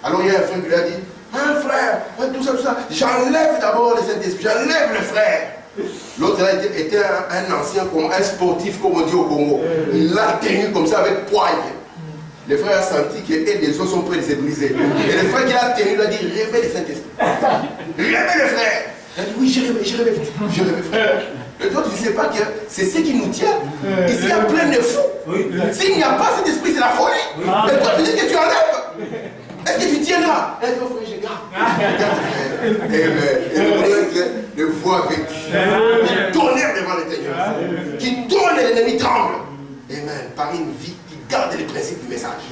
Alors il y a un frère qui lui a dit, ah frère, tout ça, tout ça. J'enlève d'abord le Saint-Esprit. J'enlève le frère. L'autre là était un ancien, un sportif, comme on dit au Congo. Il l'a tenu comme ça avec poigne. Le frère a senti que les os sont prêts de se briser. Et le frère qui l'a tenu, il a dit, remets le Saint-Esprit. Remets le frère. Il a dit, oui, je remets, frère. Et toi, tu ne sais pas que c'est ce qui nous tient. Ici, il y a plein de fous. S'il n'y a pas cet esprit, c'est la folie. Et toi, tu dis que tu enlèves. Est-ce que tu tiendras? Et toi, frère, je garde. Amen. Le voix avec qui tonnerre devant l'Éternel, qui donne l'ennemi tremble. Amen. Par une vie qui garde les principes du message.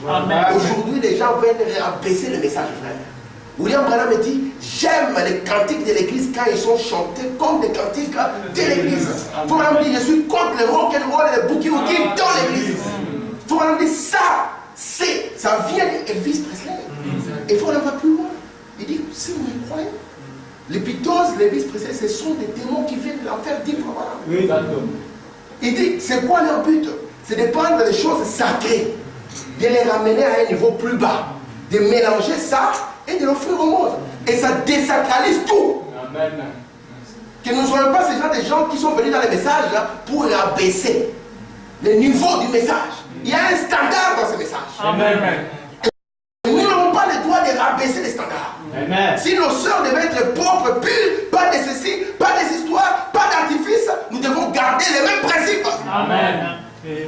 Aujourd'hui, les gens veulent abaisser le message, frère. William Branham dit, j'aime les cantiques de l'église quand ils sont chantés comme des cantiques de l'église. Faut même dire, je suis contre le rock and roll et le boogie woogie dans l'église. Faut même dire, ça vient d'Elvis Presley. Et il faut aller plus loin. Il dit, si vous me croyez, les Beatles, l'Elvis Presley, ce sont des démons qui viennent de l'enfer vivre. Oui, d'accord. Il dit, c'est quoi leur but? C'est de prendre les choses sacrées, de les ramener à un niveau plus bas, de mélanger ça et de l'offrir au monde. Et ça désacralise tout. Amen. Que nous ne soyons pas ces gens des gens qui sont venus dans les messages là, pour abaisser le niveau du message. Il y a un standard dans ce message. Amen. Et nous n'avons pas le droit de rabaisser les standards. Amen. Si nos sœurs devaient être propres, pures, pas de ceci, pas des histoires, pas d'artifice, nous devons garder les mêmes principes. Amen.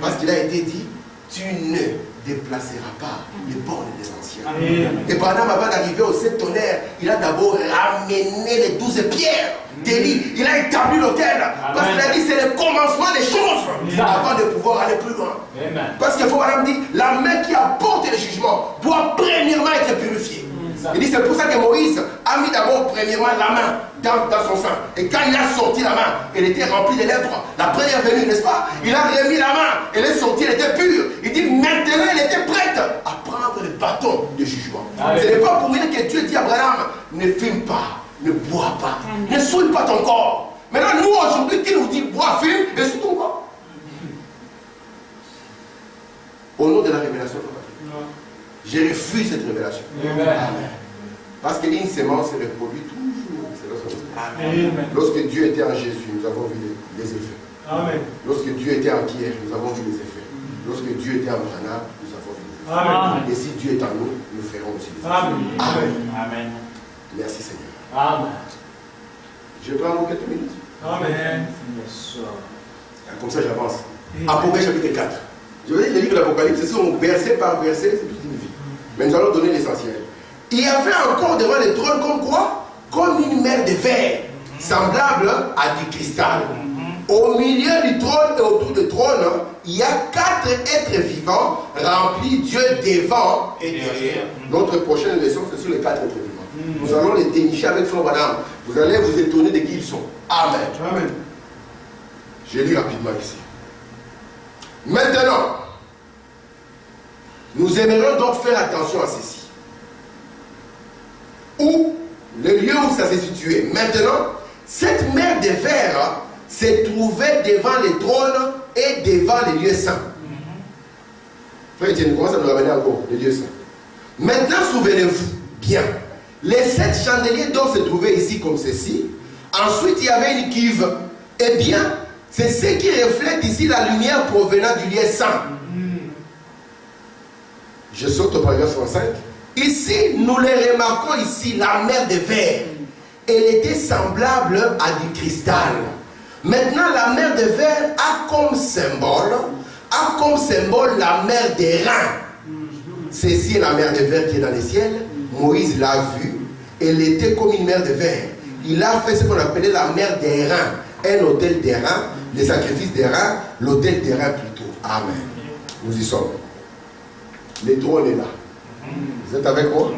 Parce qu'il a été dit, tu ne déplaceras pas les bornes des anciens. Amen. Et Branham, avant d'arriver au sept tonnerre, il il a d'abord ramené les 12 pierres d'Élie. Il a établi l'autel. Parce qu'il a dit c'est le commencement des choses avant de pouvoir aller plus loin. Amen. Parce qu'il faut, madame dit, la main qui apporte le jugement doit premièrement être purifiée. Il dit c'est pour ça que Moïse a mis d'abord premièrement la main dans son sein. Et quand il a sorti la main, elle était remplie de lèpre. La première venue, n'est-ce pas? Il a remis la main, elle est sortie, elle était pure. Il dit maintenant elle était prête à prendre le bâton de jugement. Ce n'est pas pour rien que Dieu dit à Abraham, ne fume pas, ne bois pas, ne souille pas ton corps. Maintenant nous aujourd'hui, qui nous dit bois, fume et souille ton corps? Au nom de la révélation, je refuse cette révélation. Amen. Parce qu'une semence se reproduit toujours. Amen. Lorsque Dieu était en Jésus, nous avons vu les effets. Amen. Lorsque Dieu était en Pierre, nous avons vu les effets. Lorsque Dieu était en Branham, nous avons vu les effets. Amen. Et si Dieu est en nous, nous ferons aussi les effets. Amen. Amen. Amen. Merci Seigneur. Amen. Je prends encore quelques minutes. Amen. Comme ça j'avance. Apocalypse chapitre 4. Je vais lire l'Apocalypse, c'est son verset par verset, c'est toute une vie. Mais nous allons donner l'essentiel. Il y avait encore devant le trône comme quoi? Comme une mer de verre, semblable à du cristal. Au milieu du trône et autour du trône, il y a 4 êtres vivants remplis Dieu devant et derrière. Notre prochaine leçon, c'est sur les 4 êtres vivants. Nous allons les dénicher avec Frère Branham. Vous allez vous étonner de qui ils sont. Amen. Amen. Je lis rapidement ici. Maintenant, nous aimerions donc faire attention à ceci. Où le lieu où ça s'est situé. Maintenant, cette mer de verre se trouvait devant les trônes et devant les lieux saints. Frère Etienne, comment ça nous ramène encore, les lieux saints? Maintenant, souvenez-vous bien, les 7 chandeliers dont se trouvaient ici comme ceci. Ensuite, il y avait une cuve. Eh bien, c'est ce qui reflète ici la lumière provenant du lieu saint. Je saute au paragraphe 65. Ici, nous les remarquons ici, la mer de verre. Elle était semblable à du cristal. Maintenant, la mer de verre a comme symbole la mer des reins. Ceci est la mer de verre qui est dans les ciels. Moïse l'a vue. Elle était comme une mer de verre. Il a fait ce qu'on appelait la mer des reins. Un autel des reins, les sacrifices des reins, l'autel des reins plutôt. Amen. Nous y sommes. Le trône est là. Vous êtes avec moi?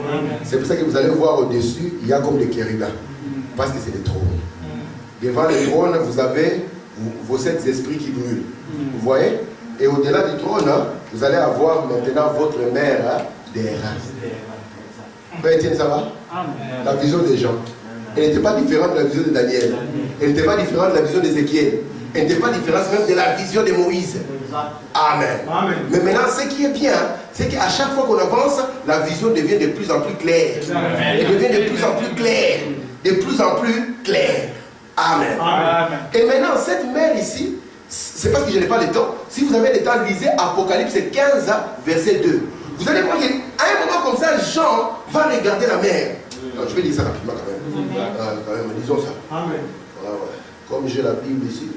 C'est pour ça que vous allez voir au-dessus, il y a comme des chérubins. Parce que c'est des trônes. Devant le trône, vous avez vos 7 esprits qui brûlent. Vous voyez? Et au-delà du trône, vous allez avoir maintenant votre mère des reins. Frère Etienne, ça va? La vision des gens. Elle n'était pas différente de la vision de Daniel. Elle n'était pas différente de la vision d'Ézéchiel. Elle n'était pas différente même de la vision de Moïse. Amen. Amen. Mais maintenant, ce qui est bien, c'est qu'à chaque fois qu'on avance, la vision devient de plus en plus claire. Elle devient de plus en plus claire. De plus en plus claire. Amen. Amen. Et maintenant, cette mer ici, c'est parce que je n'ai pas le temps. Si vous avez le temps, lisez Apocalypse 15, verset 2. Vous allez voir qu'à un moment comme ça, Jean va regarder la mer. Alors, je vais lire ça rapidement quand même. Lisons ça. Amen. Voilà, ouais. Comme j'ai la Bible ici.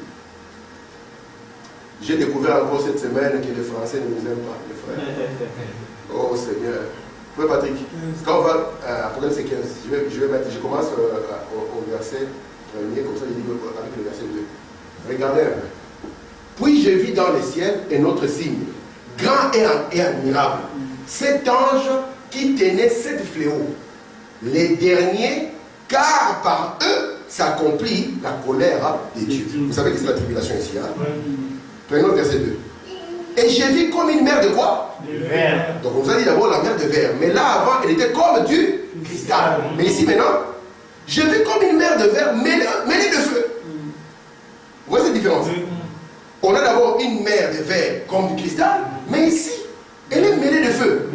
J'ai découvert encore cette semaine que les Français ne nous aiment pas, les frères. Oh Seigneur. Frère Patrick, quand on va à Apocalypse 15, je commence au verset 1er, comme ça je dis avec le verset 2. Regardez un peu. Puis je vis dans les ciels un autre signe, grand et admirable. Cet ange qui tenait 7 fléaux, les derniers, car par eux s'accomplit la colère de Dieu. Vous savez que c'est la tribulation ici. Hein? Prenons le verset 2. Et j'ai vu comme une mer de quoi? De verre. Donc on vous a dit d'abord la mer de verre. Mais là avant, elle était comme du cristal. Mais ici maintenant, j'ai vu comme une mer de verre mêlée de feu. Vous voyez cette différence? On a d'abord une mer de verre comme du cristal, mais ici, elle est mêlée de feu.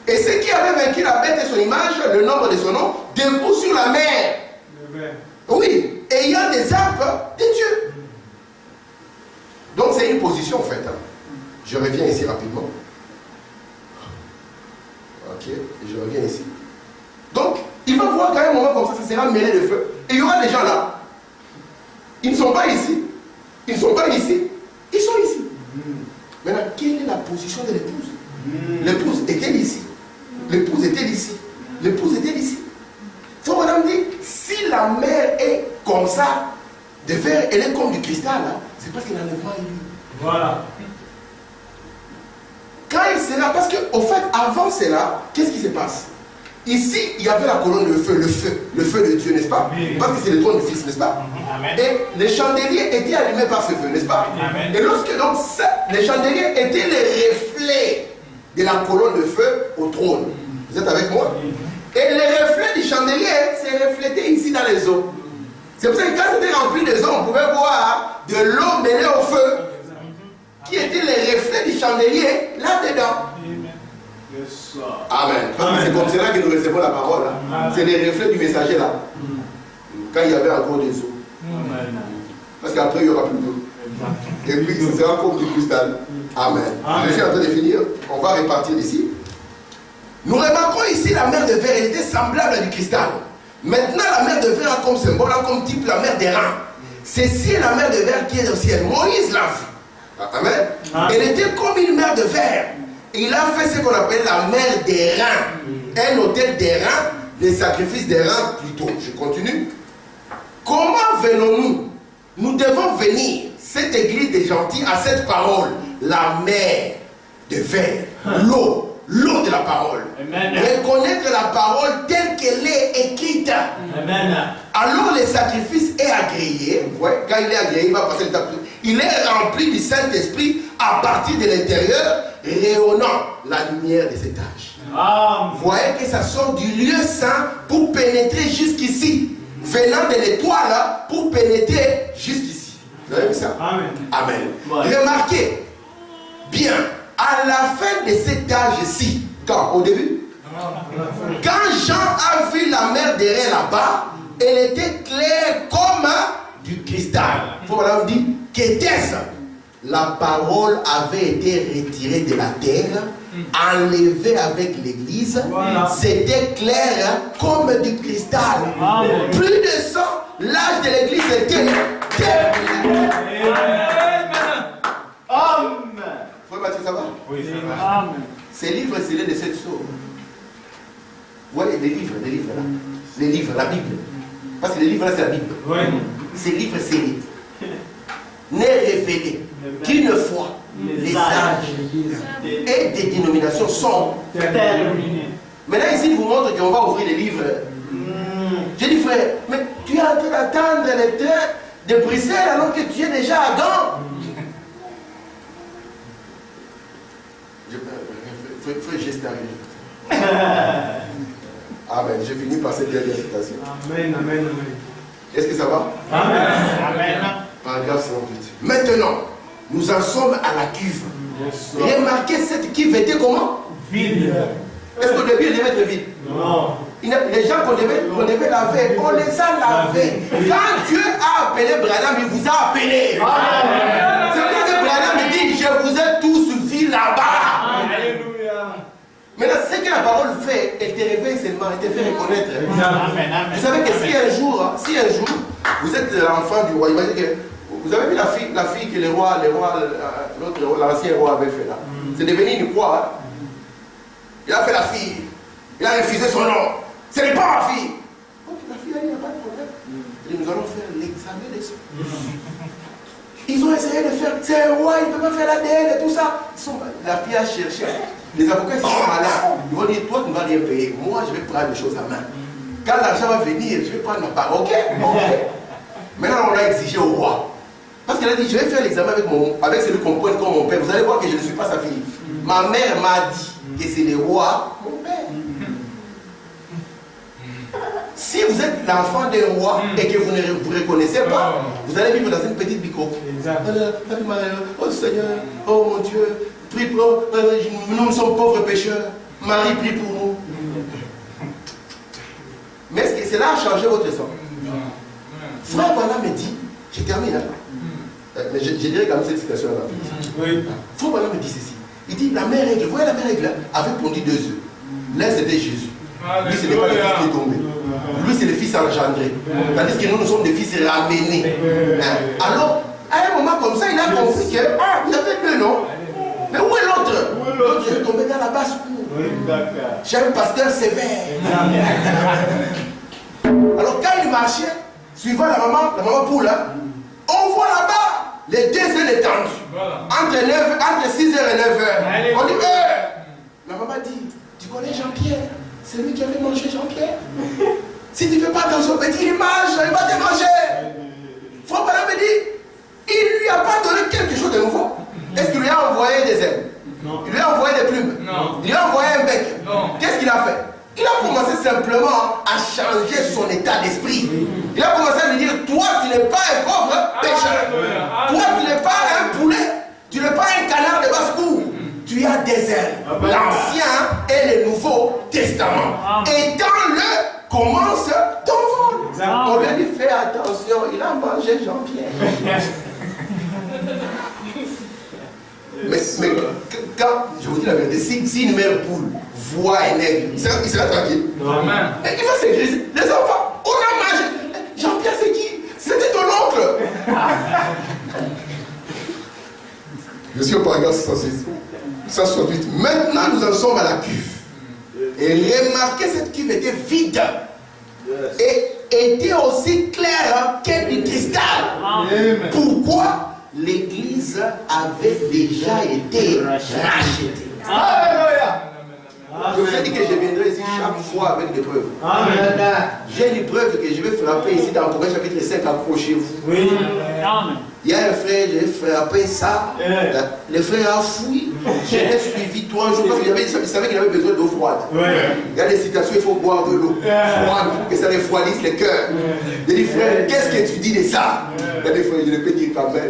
Et ceux qui avaient vaincu la bête et son image, le nombre de son nom, debout sur la mer. Oui, ayant des arpes de Dieu. Donc c'est une position en fait. Hein. Je reviens ici rapidement. Ok, je reviens ici. Donc, il va voir qu'à un moment comme ça sera mêlé de feu. Et il y aura des gens là. Ils ne sont pas ici. Ils ne sont pas ici. Ils sont ici. Maintenant, quelle est la position de l'épouse? L'épouse est-elle ici? L'épouse est-elle ici? L'épouse est-elle ici? comme ça, de verre, elle est comme du cristal. Hein. C'est parce que l'enlèvement est lui. Voilà. Quand il sera, parce qu'au fait, avant cela, qu'est-ce qui se passe? Ici, il y avait la colonne de feu, le feu de Dieu, n'est-ce pas? Parce que c'est le trône du Fils, n'est-ce pas? Amen. Et les chandeliers étaient allumés par ce feu, n'est-ce pas? Amen. Et lorsque donc les chandeliers étaient les reflets de la colonne de feu au trône. Vous êtes avec moi? Et les reflets du chandelier s'est reflété ici dans les eaux. C'est pour ça que quand c'était rempli des eaux, on pouvait voir de l'eau mêlée au feu, qui étaient les reflets du chandelier là-dedans. Amen. Parce que c'est comme cela que nous recevons la parole. Hein. C'est les reflets du messager là. Quand il y avait encore des eaux. Parce qu'après il n'y aura plus d'eau. Et puis ce sera comme du cristal. Amen. Je suis en train de finir. On va repartir d'ici. Nous remarquons ici la mer de verre. Elle était semblable à du cristal. Maintenant la mer de verre a comme symbole, a comme type la mer d'airain. Ceci est la mer de verre qui est au ciel. Moïse l'a vu. Amen. Elle était comme une mer de verre. Il a fait ce qu'on appelle la mer d'airain. Un hôtel d'airain, les sacrifices d'airain plutôt. Je continue. Comment venons-nous? Nous devons venir, cette église des gentils, à cette parole, la mer de verre, l'eau de la parole. Amen. Reconnaître la parole telle qu'elle est écrite. Amen. Alors le sacrifice est agréé. Ouais, quand il est agréé, il va passer l'étape. Il est rempli du Saint-Esprit à partir de l'intérieur, rayonnant la lumière de cet âge. Vous voyez que ça sort du lieu saint pour pénétrer jusqu'ici. Venant de l'étoile pour pénétrer jusqu'ici. Vous avez vu ça? Amen. Amen. Ouais. Remarquez, bien, à la fin de cet âge-ci, quand? Au début? Quand Jean a vu la mer d'airain là-bas, elle était claire comme du cristal. Il faut madame dire, qu'était-ce? La parole avait été retirée de la terre, enlevée avec l'église. Voilà. C'était clair comme du cristal. Amen. Plus de 100, l'âge de l'église était terminé. Frère Mathieu, ça va? Oui, ça va. Amen. Ces livres, c'est les de cette source. Oui, les livres là. Les livres, la Bible. Parce que les livres là, c'est la Bible. Oui. Ces livres, c'est les. N'est révélé qu'une fois les âges et des dénominations sont Terminé. Maintenant, ici, il vous montre qu'on va ouvrir les livres. J'ai dit, frère, mais tu es en train d'attendre le train de Bruxelles alors que tu es déjà à Gand. Frère, geste arrivé. Amen. J'ai fini par cette dernière citation. Amen, amen, amen. Est-ce que ça va? Amen. Amen. Paragraphe 58. Maintenant, nous en sommes à la cuve. Yes, Remarquez cette cuve était comment? Vide. Est-ce qu'au début, elle devait être vide? Non. Les gens qu'on devait laver, on les a lavés. Quand Dieu a appelé Branham, il vous a appelé. C'est pour ça que Branham dit, je vous ai tous vus là-bas. Alléluia. Maintenant, ce que la parole fait, elle te réveille seulement, elle te fait reconnaître. Amen. Amen. Vous savez que si un jour, vous êtes l'enfant du roi, imaginez que vous avez vu la fille que l'ancien roi avait fait là. C'est devenu une croix. Il a fait la fille. Il a refusé son nom. Ce n'est pas ma fille. Donc la fille a dit, il n'y a pas de problème. Et nous allons faire l'examen des sons. Ils ont essayé de faire, c'est un roi, il ne peut pas faire l'ADN et tout ça. La fille a cherché. Les avocats sont malins. Ils vont dire, toi tu ne vas rien payer. Moi je vais prendre les choses à main. Quand l'argent va venir, je vais prendre ma part. Ok. Maintenant on a exigé au roi. Parce qu'elle a dit, je vais faire l'examen avec celui qu'on pointe comme mon père. Vous allez voir que je ne suis pas sa fille. Ma mère m'a dit que c'est le roi, mon père. Si vous êtes l'enfant d'un roi et que vous ne vous reconnaissez pas, vous allez vivre dans une petite bico. Exact. Oh Seigneur, oh mon Dieu, prie pour nous sommes pauvres pécheurs. Marie prie pour nous. Mais est-ce que cela a changé votre sang? Frère Branham me dit, je termine. Mais je dirais quand même cette citation-là. Oui. Frère Branham me dit ceci. Il dit, la mère règle, vous voyez la mère règle avait pondu 2 œufs. L'un c'était Jésus. Lui, ce n'est pas le fils qui est tombé. Lui, c'est le fils engendré. Tandis que nous sommes des fils ramenés. Alors, à un moment comme ça, il a compris qu'il y avait 2 noms. Mais où est l'autre? L'autre est tombé dans la basse-cour. J'ai un pasteur sévère. Alors, quand il marchait, suivant la maman poule, hein, on voit là-bas les 2 heures de temps. Voilà. Entre 6h et 9h. Allez. On dit, la maman dit, tu connais Jean-Pierre? C'est lui qui avait mangé Jean-Pierre. Si tu ne fais pas attention, petit, il mange, il va te manger. Frère Branham me dit, il ne lui a pas donné quelque chose de nouveau. Est-ce qu'il lui a envoyé des ailes? Non. Il lui a envoyé des plumes? Non. Il lui a envoyé un bec? Non. Qu'est-ce qu'il a fait? Il a commencé simplement à changer son état d'esprit. Il a commencé à lui dire, toi tu n'es pas un pauvre pécheur. Alléluia. Toi tu n'es pas un poulet. Tu n'es pas un canard de basse-cour. Tu as des ailes. L'Ancien et le Nouveau Testament. Et dans le commence ton vol. On lui a dit, fais attention, il a mangé Jean-Pierre. mais quand, je vous dis la vérité, si une mère poule voit un aigle, il sera tranquille. Amen. Et il va s'écrire, les enfants, on a mangé. Jean-Pierre, c'est qui? C'était ton oncle. Je suis au paragraphe 106. 168. Maintenant, nous en sommes à la cuve. Et remarquez, cette cuve était vide. Et était aussi claire qu'elle du cristal. Amen. Pourquoi? L'église avait déjà été rachetée. Alléluia. Je vous ai dit que je viendrai ici chaque fois avec des preuves. Amen. J'ai une preuve que je vais frapper ici dans Apocalypse chapitre 5, accrochez-vous. Oui. Amen. Il y a un frère, j'ai frappé ça. Le frère a fouillé. Je l'ai suivi 3 jours parce qu'il savait qu'il avait besoin d'eau froide. Il y a des situations, il faut boire de l'eau froide pour que ça refroidisse le cœur. Il dit, frère, qu'est-ce que tu dis de ça? Il a dit, frère, je ne peux dire qu'amen.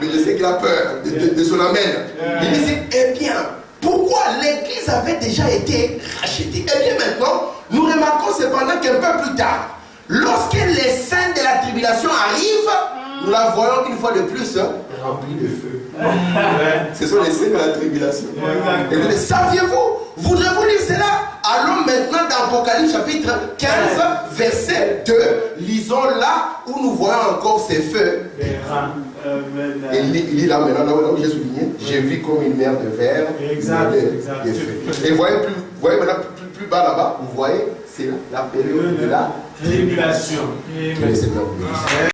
Mais je sais qu'il a peur de son amen. Il dit, eh bien, pourquoi l'église avait déjà été rachetée? Eh bien, maintenant, nous remarquons cependant qu'un peu plus tard, lorsque les saints de la tribulation arrivent, nous la voyons une fois de plus remplie de feu. Ce sont les saints de la tribulation. Et vous dites, saviez-vous? Voudrez-vous lire cela? Allons maintenant dans Apocalypse chapitre 15, verset 2. Lisons là où nous voyons encore ces feux. Et il dit là maintenant, là où j'ai souligné, j'ai vu comme une mer de verre. Exact. Des feux. Et vous voyez maintenant plus bas là-bas, vous voyez, c'est la période de la Tribulation. que le Seigneur vous bénisse.